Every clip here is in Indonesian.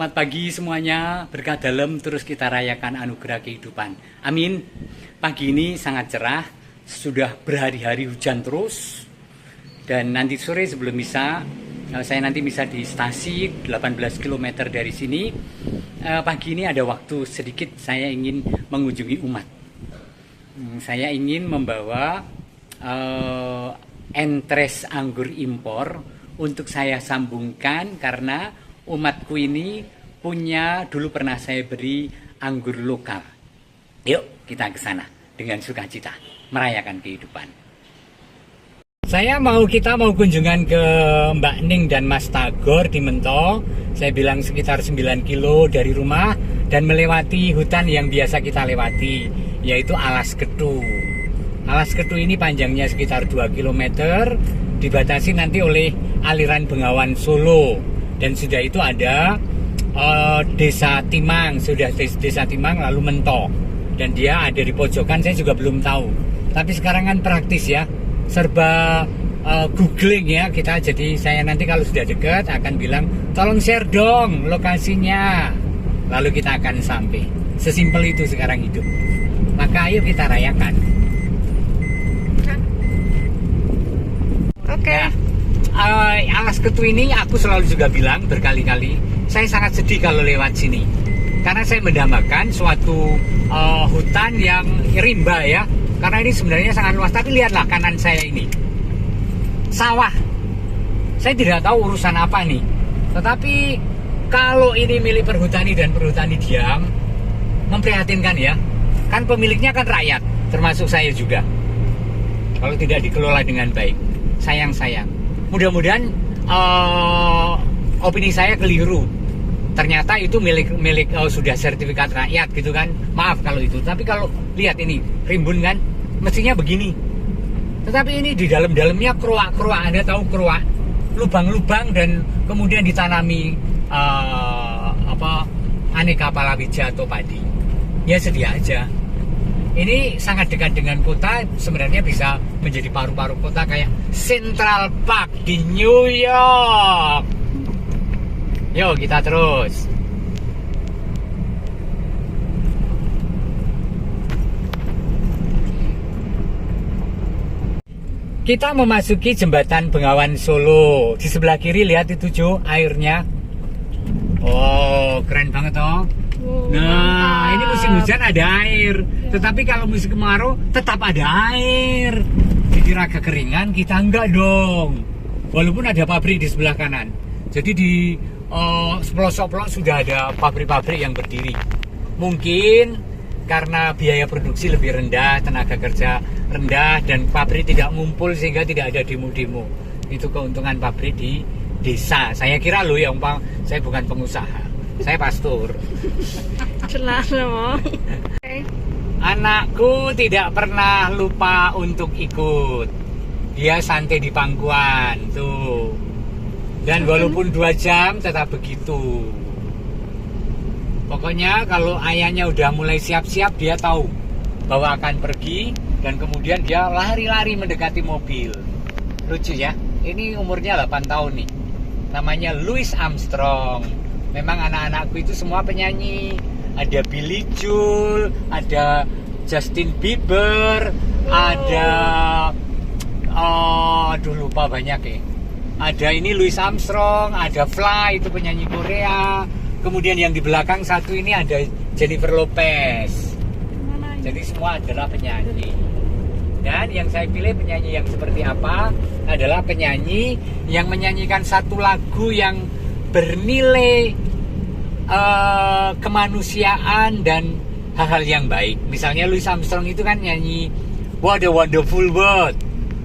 Selamat pagi semuanya, berkah dalam terus kita rayakan anugerah kehidupan. Amin. Pagi ini sangat cerah, sudah berhari-hari hujan terus. Dan nanti sore sebelum misa, saya nanti misa di stasi 18 km dari sini. Pagi ini ada waktu sedikit, saya ingin mengunjungi umat. Saya ingin membawa entres anggur impor untuk saya sambungkan karena umatku ini dulu pernah saya beri anggur lokal. Yuk kita ke sana dengan sukacita merayakan kehidupan. Kita mau kunjungan ke Mbak Ning dan Mas Tagor di Mento. Saya bilang sekitar 9 kilo dari rumah dan melewati hutan yang biasa kita lewati, yaitu Alas Ketu. Alas Ketu ini panjangnya sekitar 2 km, dibatasi nanti oleh aliran Bengawan Solo. Dan sudah itu ada Desa Timang, Desa Timang lalu Mento. Dan dia ada di pojokan, saya juga belum tahu. Tapi sekarang kan praktis ya, serba googling ya kita. Jadi saya nanti kalau sudah dekat akan bilang, tolong share dong lokasinya. Lalu kita akan sampai. Sesimpel itu sekarang hidup. Maka ayo kita rayakan. Oke. Alas Ketu ini aku selalu juga bilang berkali-kali, saya sangat sedih kalau lewat sini karena saya mendambakan suatu hutan yang rimba ya, karena ini sebenarnya sangat luas. Tapi lihatlah kanan saya ini sawah, saya tidak tahu urusan apa nih, tetapi kalau ini milik perhutani dan perhutani diam, memprihatinkan ya, kan pemiliknya kan rakyat termasuk saya juga. Kalau tidak dikelola dengan baik, sayang. Mudah-mudahan opini saya keliru. Ternyata itu milik sudah sertifikat rakyat gitu kan. Maaf kalau itu. Tapi kalau lihat ini rimbun kan, mestinya begini. Tetapi ini di dalamnya keruak. Anda tahu keruak? Lubang-lubang dan kemudian ditanami aneka palawija atau padi. Ya sedia aja. Ini sangat dekat dengan kota, sebenarnya bisa menjadi paru-paru kota kayak Central Park di New York. Yuk kita terus. Kita memasuki jembatan Bengawan Solo. Di sebelah kiri lihat itu Jo, airnya. Oh, keren banget toh. Nah, ini musim hujan ada air, tetapi kalau musim kemarau tetap ada air. Dikira kekeringan, kita enggak dong. Walaupun ada pabrik di sebelah kanan. Jadi di pelosok-pelosok sudah ada pabrik-pabrik yang berdiri. Mungkin karena biaya produksi lebih rendah, tenaga kerja rendah, dan pabrik tidak ngumpul sehingga tidak ada demo-demo. Itu keuntungan pabrik di desa. Saya kira loh ya, saya bukan pengusaha. Saya pastor. Anakku tidak pernah lupa untuk ikut. Dia santai di pangkuan tuh. Dan walaupun 2 jam tetap begitu. Pokoknya kalau ayahnya udah mulai siap-siap, dia tahu bahwa akan pergi. Dan kemudian dia lari-lari mendekati mobil. Lucu ya. Ini umurnya 8 tahun nih. Namanya Louis Armstrong. Memang anak-anakku itu semua penyanyi. Ada Billy Joel, ada Justin Bieber, ada lupa banyak ya. Ada ini Louis Armstrong, ada Fly itu penyanyi Korea. Kemudian yang di belakang satu ini ada Jennifer Lopez. Jadi semua adalah penyanyi. Dan yang saya pilih penyanyi yang seperti apa adalah penyanyi yang menyanyikan satu lagu yang bernilai kemanusiaan dan hal-hal yang baik. Misalnya Louis Armstrong itu kan nyanyi What a Wonderful World.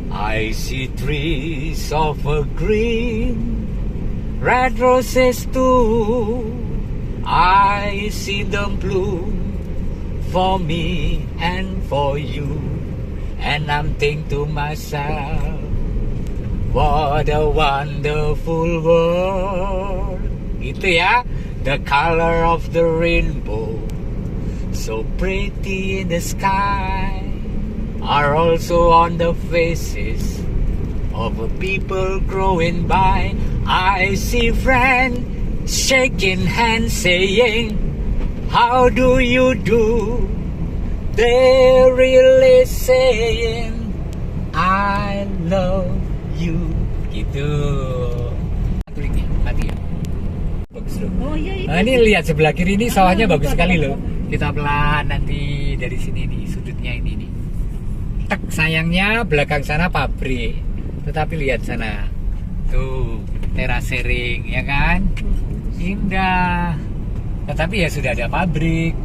I see trees of a green, red roses too. I see them bloom for me and for you. And I'm thinking to myself, what a wonderful world. Itu ya. The color of the rainbow, so pretty in the sky, are also on the faces of people growing by. I see friends shaking hands saying, how do you do? They really saying, I love you. Gitu. Kliknya, mati ya. Bagus loh. Oh iya itu. Nah, ini lihat sebelah kiri ini sawahnya bagus sekali loh. Kita pelan nanti dari sini nih sudutnya ini nih. Tek, sayangnya belakang sana pabrik. Tetapi lihat sana. Tuh, terasering ya kan? Indah. Tetapi ya sudah ada pabrik.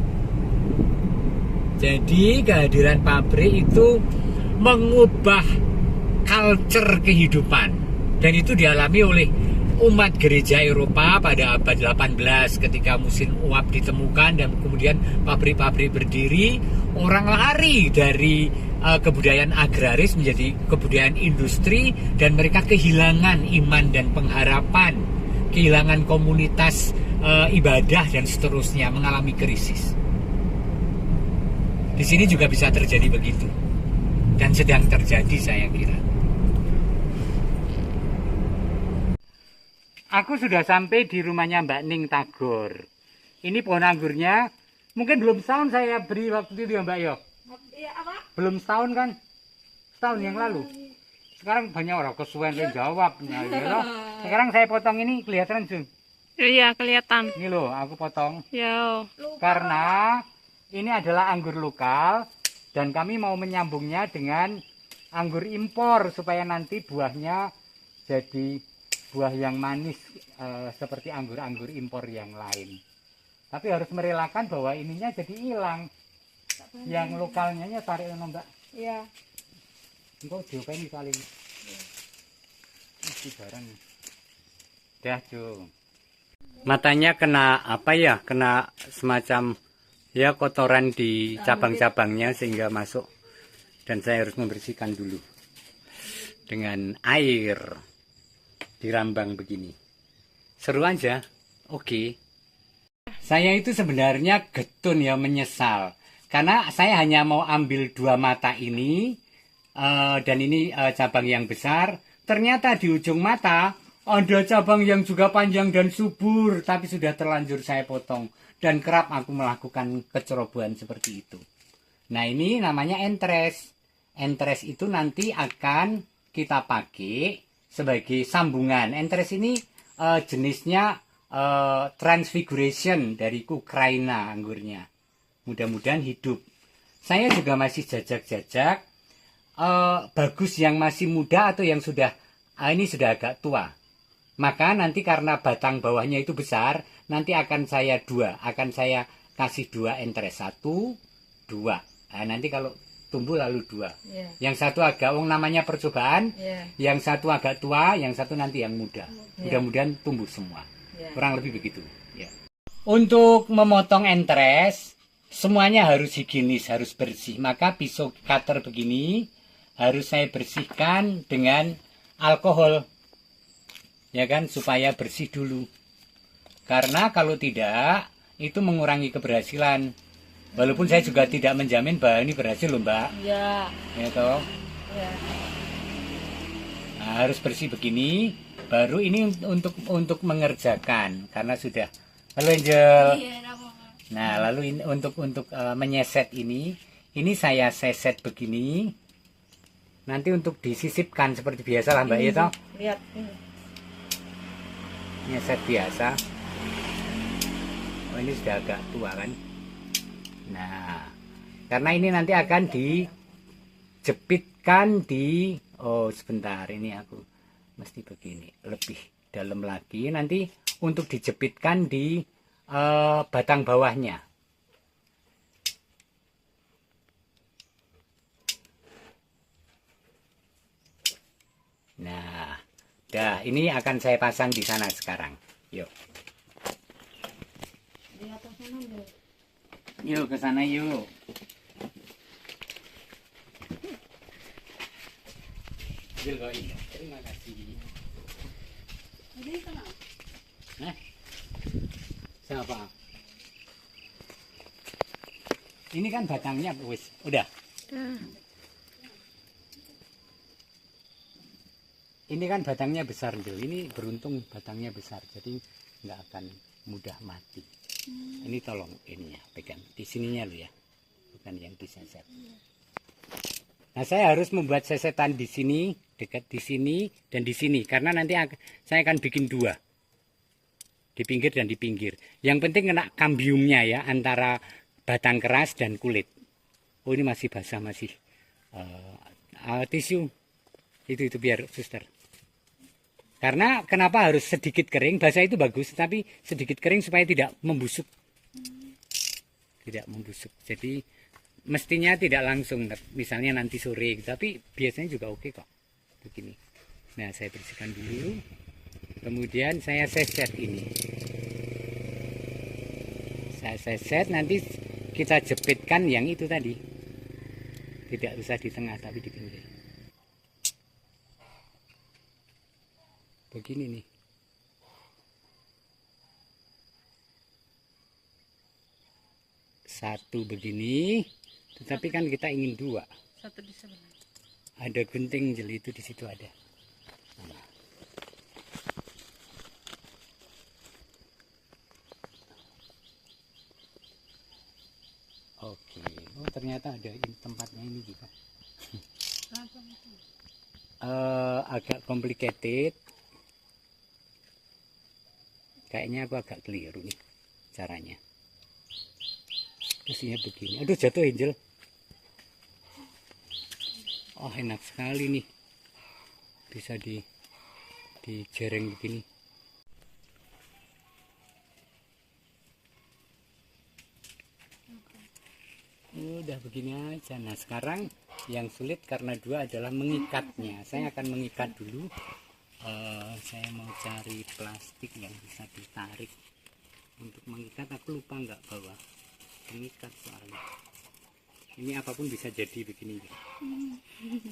Jadi kehadiran pabrik itu mengubah culture kehidupan. Dan itu dialami oleh umat gereja Eropa pada abad 18 ketika musim uap ditemukan dan kemudian pabrik-pabrik berdiri, orang lari dari kebudayaan agraris menjadi kebudayaan industri dan mereka kehilangan iman dan pengharapan, kehilangan komunitas ibadah dan seterusnya, mengalami krisis. Di sini juga bisa terjadi begitu dan sedang terjadi saya kira. Aku sudah sampai di rumahnya Mbak Ning Tagor. Ini pohon anggurnya. Mungkin belum setahun saya beri waktu itu ya Mbak Yo. Iya apa? Belum setahun kan? Setahun yang lalu. Sekarang banyak orang kesuwen yang jawab. Nah, ya, sekarang saya potong ini kelihatan Jun. Iya kelihatan. Ini loh aku potong. Ya. Karena ini adalah anggur lokal dan kami mau menyambungnya dengan anggur impor supaya nanti buahnya jadi buah yang manis seperti anggur-anggur impor yang lain. Tapi harus merelakan bahwa ininya jadi hilang. Yang lokalnya tarik Mbak. Iya. Engkau diopain kali ini. Ini barang. Dah, Jo. Matanya kena apa ya? Kena semacam ya kotoran di cabang-cabangnya sehingga masuk. Dan saya harus membersihkan dulu dengan air. Dirambang begini. Seru aja. Oke. Saya itu sebenarnya getun ya, menyesal. Karena saya hanya mau ambil 2 mata ini. Dan ini cabang yang besar. Ternyata di ujung mata ada cabang yang juga panjang dan subur. Tapi sudah terlanjur saya potong. Dan kerap aku melakukan kecerobohan seperti itu. Nah ini namanya entres. Entres itu nanti akan kita pakai sebagai sambungan. Entres ini jenisnya transfiguration dari Ukraina anggurnya. Mudah-mudahan hidup. Saya juga masih jajak-jajak bagus yang masih muda atau yang sudah ini sudah agak tua. Maka nanti karena batang bawahnya itu besar, nanti akan saya kasih 2 entres, 1, 2. Nah, nanti kalau tumbuh lalu 2. Yeah. Yang satu agak namanya percobaan, yang satu agak tua, yang satu nanti yang muda. Mudah-mudahan tumbuh semua. Kurang lebih begitu. Yeah. Untuk memotong entres, semuanya harus higienis, harus bersih. Maka pisau cutter begini harus saya bersihkan dengan alkohol, ya kan, supaya bersih dulu. Karena kalau tidak, itu mengurangi keberhasilan. Walaupun saya juga tidak menjamin bahwa ini berhasil loh Mbak. Iya. Ya toh. Iya. Nah, harus bersih begini. Baru ini untuk mengerjakan karena sudah. Halo Angel. Iya, nah lalu ini untuk menyeset ini saya seset begini. Nanti untuk disisipkan seperti biasa lah Mbak ya toh. Lihat. Nyeset biasa. Oh ini sudah agak tua kan. Nah, karena ini nanti akan dijepitkan di, oh sebentar ini aku mesti begini, lebih dalam lagi nanti untuk dijepitkan di batang bawahnya. Nah, dah ini akan saya pasang di sana sekarang. Yuk. Yuk ke sana yuk. Terima kasih. Nah, siapa? Ini kan batangnya wis, udah. Ini kan batangnya besar, Jel. Ini beruntung batangnya besar, jadi nggak akan mudah mati. Ini tolong ininya pegang di sininya lo ya, bukan yang diseset. Nah, saya harus membuat sesetan di sini, dekat di sini dan di sini, karena nanti saya akan bikin dua, di pinggir dan di pinggir. Yang penting kena kambiumnya ya, antara batang keras dan kulit. Oh, ini masih basah, masih tisu itu biar suster. Karena kenapa harus sedikit kering? Basah itu bagus, tapi sedikit kering supaya tidak membusuk. Tidak membusuk. Jadi mestinya tidak langsung, misalnya nanti sore, tapi biasanya juga oke kok. Begini. Nah, saya bersihkan dulu. Kemudian saya seset ini. Saya seset, nanti kita jepitkan yang itu tadi. Tidak usah di tengah, tapi di pinggir. Begini nih. Satu begini, tetapi kan kita ingin dua. Satu di sebelah. Ada gunting jeli itu di situ ada. Nah. Oke, oh ternyata ada tempatnya ini juga. Agak complicated. Kayaknya aku agak keliru nih caranya. Terusnya begini. Aduh, jatuh Angel. Oh, enak sekali nih. Bisa dijereng begini. Udah begini aja. Nah, sekarang yang sulit karena dua adalah mengikatnya. Saya akan mengikat dulu. Saya mau cari plastik yang bisa ditarik untuk mengikat. Aku lupa nggak bawa pengikat soalnya. Ini apapun bisa jadi begini,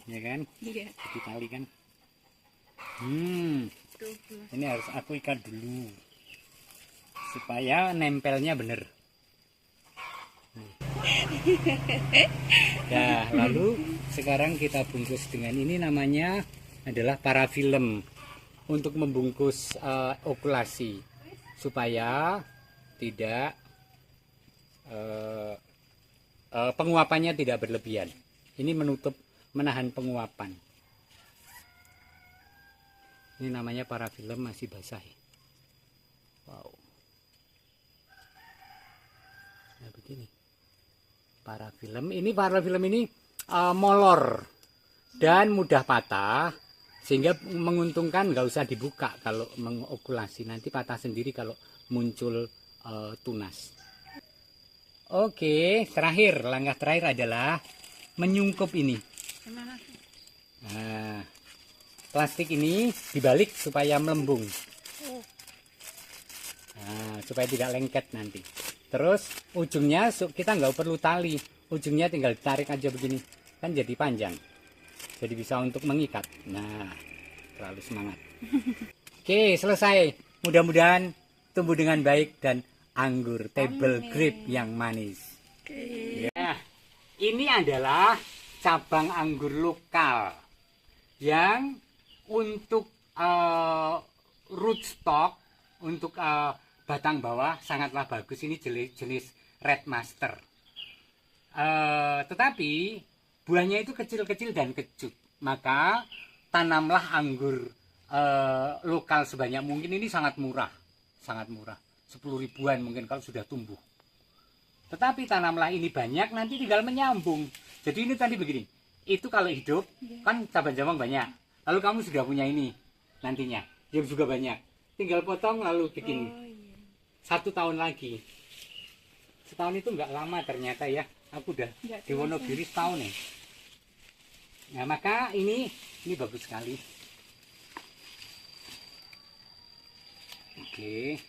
ya kan? Iya. Jadi tali kan. Ini harus aku ikat dulu supaya nempelnya bener. Nah, lalu sekarang kita bungkus dengan ini, namanya adalah parafilm untuk membungkus okulasi supaya tidak penguapannya tidak berlebihan. Ini menahan penguapan. Ini namanya parafilm, masih basah ya. Wow. Nah, begini. Parafilm ini molor dan mudah patah, sehingga menguntungkan nggak usah dibuka kalau mengokulasi, nanti patah sendiri kalau muncul tunas. Oke, langkah terakhir adalah menyungkup ini. Nah, plastik ini dibalik supaya melembung, nah, supaya tidak lengket nanti. Terus ujungnya kita nggak perlu tali, ujungnya tinggal ditarik aja begini, kan jadi panjang. Jadi bisa untuk mengikat. Nah, terlalu semangat. Oke, selesai. Mudah-mudahan tumbuh dengan baik dan anggur table grape yang manis. Ya, ini adalah cabang anggur lokal yang untuk rootstock, untuk batang bawah sangatlah bagus. Ini jenis Red Master. Tetapi buahnya itu kecil-kecil dan kecut. Maka tanamlah anggur lokal sebanyak mungkin. Ini sangat murah, 10 ribuan mungkin kalau sudah tumbuh. Tetapi tanamlah ini banyak, nanti tinggal menyambung. Jadi ini tadi begini, itu kalau hidup kan cabang-cabang banyak. Lalu kamu sudah punya ini nantinya, yang juga banyak. Tinggal potong lalu bikin 1 tahun lagi. Setahun itu nggak lama ternyata ya. Aku udah di Wonogiri setahun ya. Nah, maka ini bagus sekali. Oke.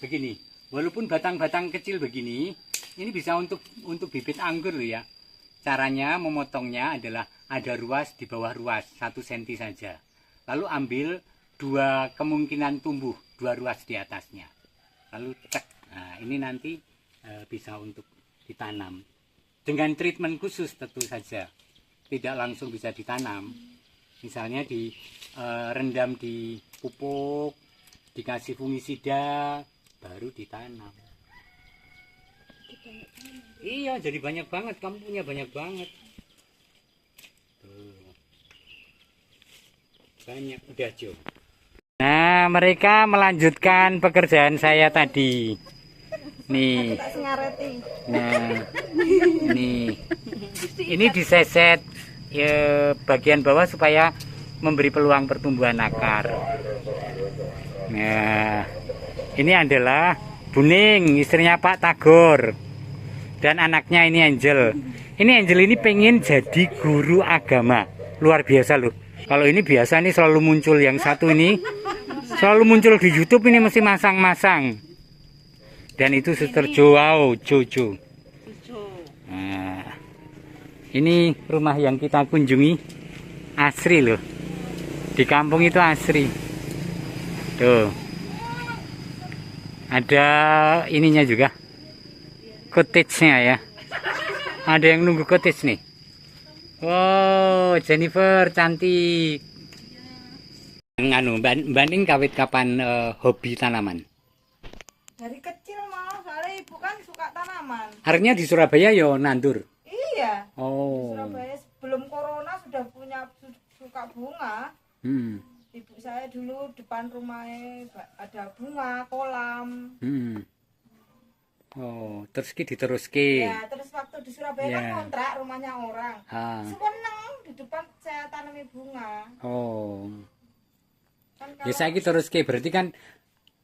Begini, walaupun batang-batang kecil begini, ini bisa untuk bibit anggur loh ya. Caranya memotongnya adalah ada ruas di bawah ruas 1 cm saja. Lalu ambil 2 kemungkinan tumbuh, 2 ruas di atasnya. Lalu cek. Nah, ini nanti bisa untuk ditanam. Dengan treatment khusus tentu saja. Tidak langsung bisa ditanam. Misalnya rendam di pupuk, dikasih fungisida, baru ditanam. Iya, jadi banyak banget. Kamu punya banyak banget. Tuh. Banyak, udah Jo. Nah, mereka melanjutkan pekerjaan saya tadi. Nih. Nah, nih. Ini diseset ya, bagian bawah supaya memberi peluang pertumbuhan akar. Nah, ini adalah Buning, istrinya Pak Tagor. Dan anaknya ini Angel. Ini Angel ini pengen jadi guru agama. Luar biasa loh. Kalau ini biasa nih selalu muncul, yang satu ini selalu muncul di YouTube, ini mesti masang-masang. Dan itu Suster Joao, Jojo. Nah, ini rumah yang kita kunjungi asri loh. Di kampung itu asri. Tuh. Ada ininya juga. Cottage-nya ya. Ada yang nunggu cottage nih. Wow, Jennifer cantik. Nganu, banding kawit kapan hobi tanaman? Dari kecil malah, soalnya ibu kan suka tanaman. Artinya di Surabaya yo nandur. Iya. Oh. Di Surabaya sebelum corona sudah suka bunga. Ibu saya dulu depan rumahnya ada bunga, kolam. Oh, terus diteruski. Ya, terus waktu di Surabaya kan kontrak rumahnya orang. Seneng di depan saya tanami bunga. Oh. Kan Ya saiki teruski, berarti kan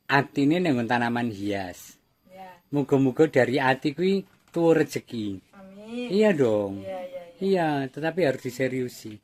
atine nang tanaman hias. Ya. Muga-muga dari ati kuwi tuwa rezeki. Amin. Iya dong. Iya. Iya, tetapi harus diseriusi.